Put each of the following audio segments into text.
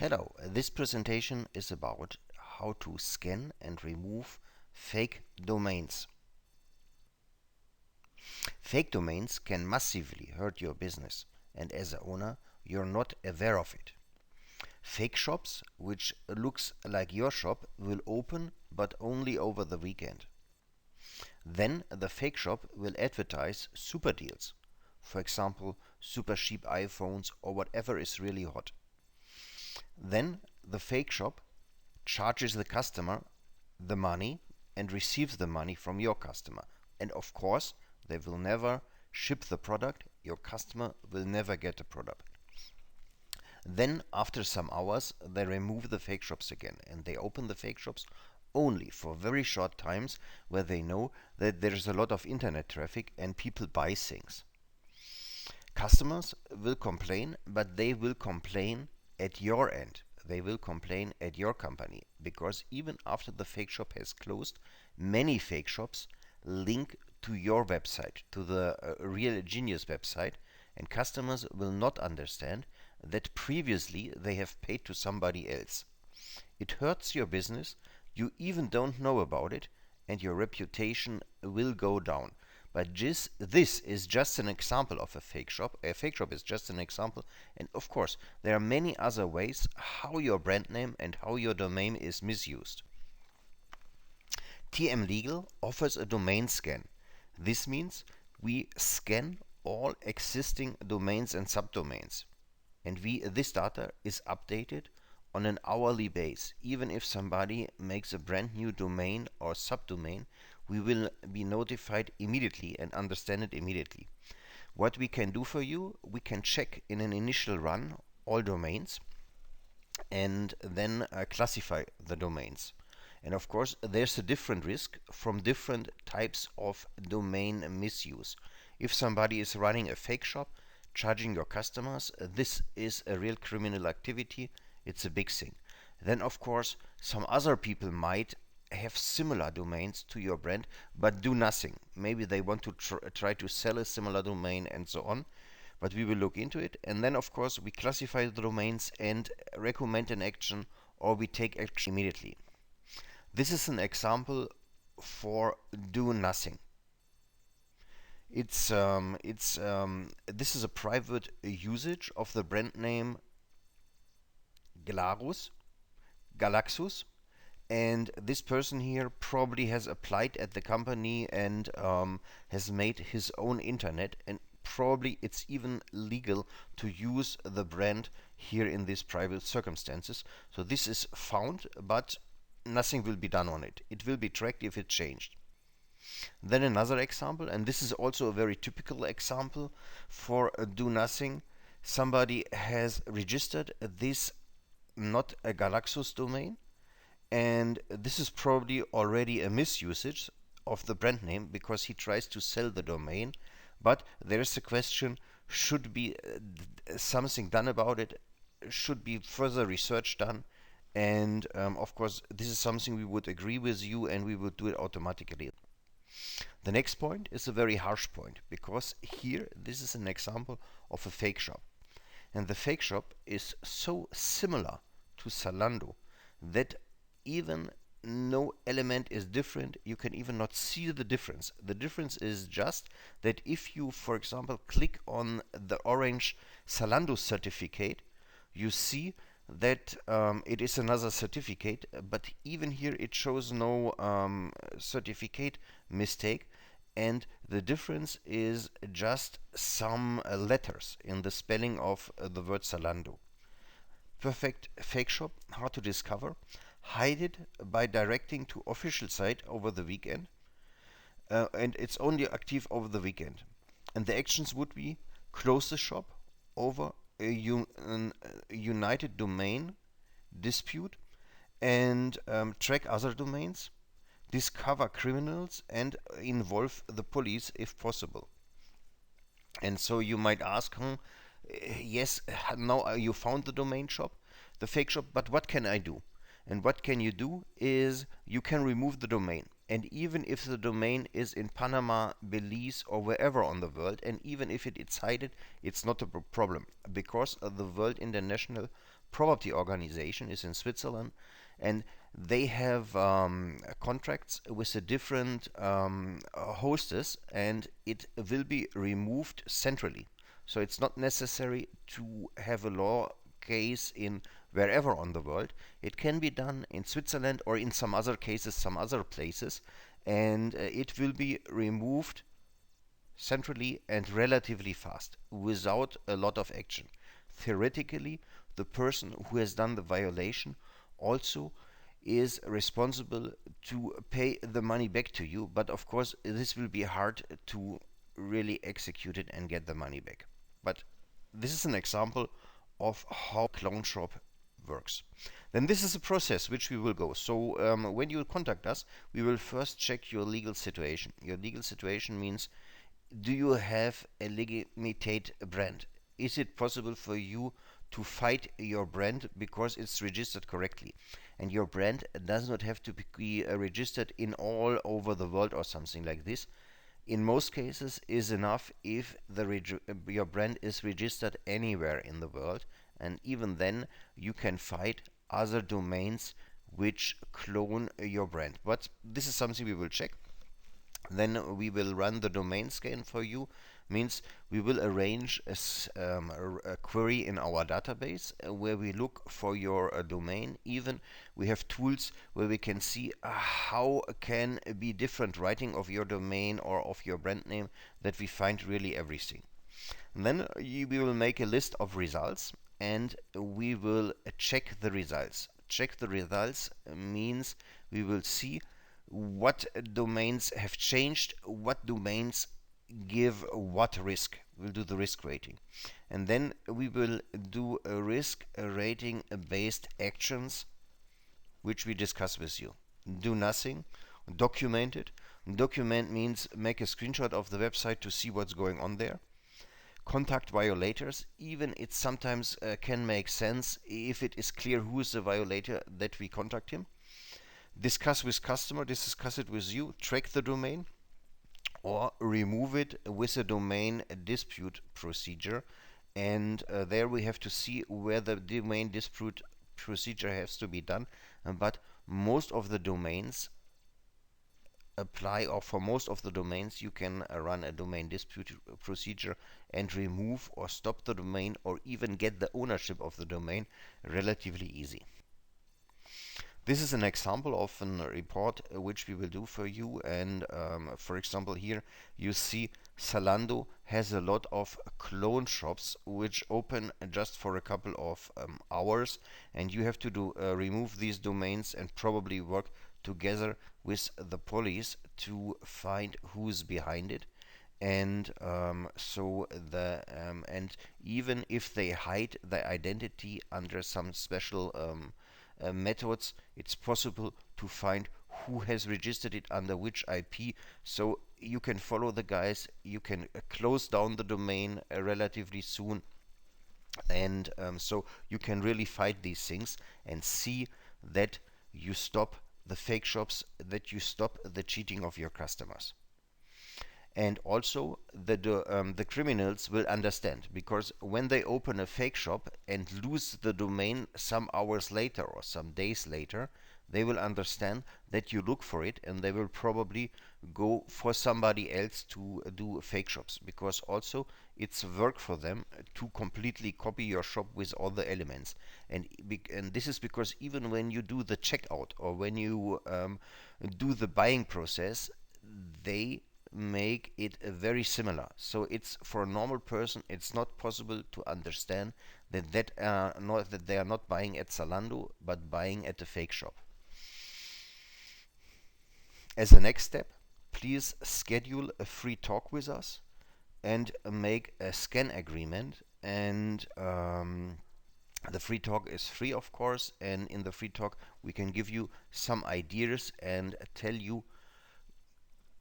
Hello, this presentation is about how to scan and remove fake domains. Fake domains can massively hurt your business, and as an owner, you're not aware of it. Fake shops, which looks like your shop, will open but only over the weekend. Then the fake shop will advertise super deals, for example, super cheap iPhones or whatever is really hot. Then the fake shop charges the customer the money and receives the money from your customer. And of course, they will never ship the product. Your customer will never get the product. Then, after some hours, they remove the fake shops again and they open the fake shops only for very short times where they know that there is a lot of internet traffic and people buy things. Customers will complain, but they will complain at your end. They will complain at your company because even after the fake shop has closed, many fake shops link to your website, to the real genius website, and customers will not understand that previously they have paid to somebody else. It hurts your business, you even don't know about it, and your reputation will go down. But this is just an example of a fake shop. A fake shop is just an example. And of course, there are many other ways how your brand name and how your domain is misused. Tm.legal offers a domain scan. This means we scan all existing domains and subdomains. And this data is updated on an hourly basis. Even if somebody makes a brand new domain or subdomain, we will be notified immediately and understand it immediately. What we can do for you, we can check in an initial run all domains and then classify the domains. And of course, there's a different risk from different types of domain misuse. If somebody is running a fake shop, charging your customers, this is a real criminal activity. It's a big thing. Then, of course, some other people might have similar domains to your brand, but do nothing. Maybe they want to try to sell a similar domain and so on. But we will look into it. And then, of course, we classify the domains and recommend an action, or we take action immediately. This is an example for do nothing. This is a private usage of the brand name Galaxus, and this person here probably has applied at the company and has made his own internet, and probably it's even legal to use the brand here in these private circumstances. So this is found, but nothing will be done on it. It will be tracked if it changed. Then another example, and this is also a very typical example for do nothing. Somebody has registered this not a Galaxus domain, and this is probably already a misusage of the brand name because he tries to sell the domain. But there is a question, should be something done about it, should be further research done, and of course this is something we would agree with you and we would do it automatically. The next point is a very harsh point because here this is an example of a fake shop. And the fake shop is so similar to Zalando that even no element is different, you can even not see the difference. The difference is just that if you, for example, click on the orange Zalando certificate, you see that it is another certificate, but even here it shows no certificate mistake, and the difference is just some letters in the spelling of the word Zalando. Perfect fake shop, hard to discover. Hide it by directing to official site over the weekend, and it's only active over the weekend. And the actions would be close the shop over a united domain dispute, and track other domains, discover criminals, and involve the police if possible. And so you might ask, yes, now you found the domain shop, the fake shop, but what can I do? And what can you do is you can remove the domain. And even if the domain is in Panama, Belize, or wherever on the world, and even if it's hidden, it's not a problem, because the World International Property Organization is in Switzerland, and they have contracts with the different hostess, and it will be removed centrally. So it's not necessary to have a law case in wherever on the world. It can be done in Switzerland or in some other cases, some other places, and it will be removed centrally and relatively fast without a lot of action. Theoretically, the person who has done the violation also is responsible to pay the money back to you, but of course, this will be hard to really execute it and get the money back. But this is an example of how clone shop works. Then this is a process which we will go. So when you contact us, we will first check your legal situation. Your legal situation means, do you have a legitimate brand? Is it possible for you to fight your brand because it's registered correctly? And your brand does not have to be registered in all over the world or something like this. In most cases is enough if your brand is registered anywhere in the world, and even then you can fight other domains which clone your brand. But this is something we will check. Then we will run the domain scan for you. Means we will arrange a query in our database where we look for your domain. Even we have tools where we can see how can be different writing of your domain or of your brand name, that we find really everything. And then we will make a list of results, and we will check the results. Check the results means we will see what domains have changed, what domains give what risk. We'll do the risk rating. And then we will do a risk rating based actions which we discuss with you. Do nothing, document it. Document means make a screenshot of the website to see what's going on there. Contact violators, even it sometimes can make sense if it is clear who is the violator that we contact him. Discuss with customer, discuss it with you, track the domain, or remove it with a domain dispute procedure. And there we have to see where the domain dispute procedure has to be done. But most of the domains apply, or for most of the domains you can run a domain dispute procedure and remove or stop the domain, or even get the ownership of the domain relatively easy. This is an example of a report which we will do for you. And for example, here you see Zalando has a lot of clone shops which open just for a couple of hours, and you have to remove these domains and probably work together with the police to find who's behind it. And and even if they hide the identity under some special methods, it's possible to find who has registered it under which IP. So you can follow the guys, you can close down the domain relatively soon, and so you can really fight these things and see that you stop the fake shops, that you stop the cheating of your customers. And also the criminals will understand, because when they open a fake shop and lose the domain some hours later or some days later, they will understand that you look for it, and they will probably go for somebody else to do fake shops, because also it's work for them to completely copy your shop with all the elements. And this is because even when you do the checkout, or when you do the buying process, they make it very similar. So it's, for a normal person, it's not possible to understand that they are not buying at Zalando, but buying at a fake shop. As a next step, please schedule a free talk with us and make a scan agreement. And the free talk is free, of course, and in the free talk we can give you some ideas and tell you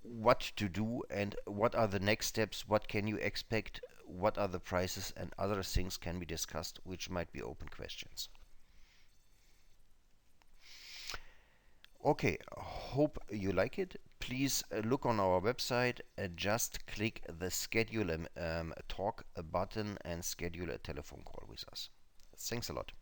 what to do and what are the next steps, what can you expect, what are the prices, and other things can be discussed which might be open questions. Okay, hope you like it. Please look on our website, just click the schedule talk button and schedule a telephone call with us. Thanks a lot.